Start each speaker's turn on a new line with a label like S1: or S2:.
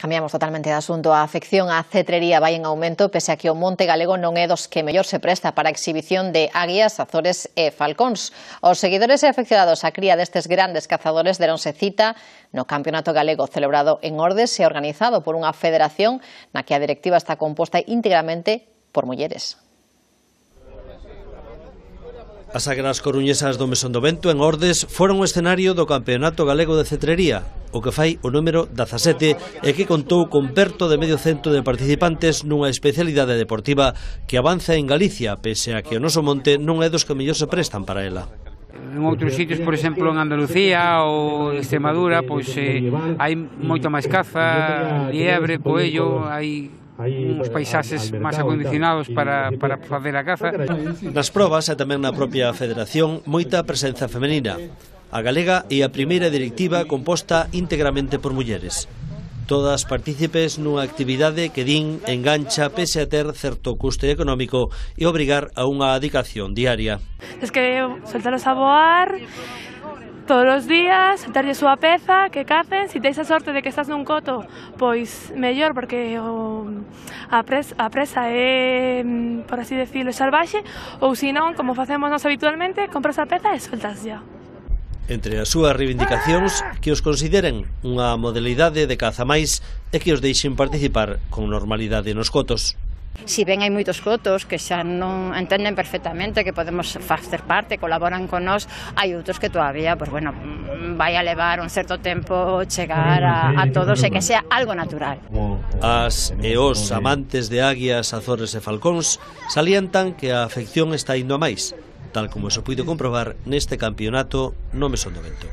S1: Cambiamos totalmente de asunto. A afección á cetrería vai en aumento, pese a que o monte galego non é dos que mellor se presta para a exhibición de águias, azores e falcóns. Os seguidores e afeccionados á cría destes grandes cazadores deronse cita no Campeonato Galego celebrado en Ordes e organizado por unha federación na que a directiva está composta íntegramente por mulleres.
S2: As águias coruñesas do Mesón do Vento en Ordes foron o escenario do Campeonato Galego de Cetrería, o que fai o número 17 e que contou con perto de medio cento de participantes nunha especialidade deportiva que avanza en Galicia, pese a que o noso monte non é dos que mellor se prestan para ela.
S3: En outros sitios, por exemplo, en Andalucía ou Extremadura, pois hai moita máis caza, liebre, coello, hai uns paisaxes máis acondicionados para fazer a caza.
S2: Nas probas e tamén na propia federación, moita presenza femenina. A galega é a primeira directiva composta íntegramente por mulleres. Todas partícipes nunha actividade que din engancha pese a ter certo custe económico e obrigar a unha dedicación diaria.
S4: Es que soltaros a voar todos os días, darlle súa peza, que cacen. Se teis a sorte de que estás nun coto, pois mellor, porque a presa é, por así decirlo, salvaxe, ou senón, como facemos nós habitualmente, compras a peza e soltas ya.
S2: Entre as súas reivindicacións, que os consideren unha modalidade de caza máis e que os deixen participar con normalidade nos cotos.
S5: Si ben hai moitos cotos que xa non entenden perfectamente que podemos facer parte, colaboran con nós, hai outros que todavía, pues bueno, vai a levar un certo tempo chegar a todos e que sea algo natural.
S2: As e os amantes de águias, azores e falcóns salientan que a afección está indo a máis, tal como se puido comprobar neste campeonato no Mesón do Vento.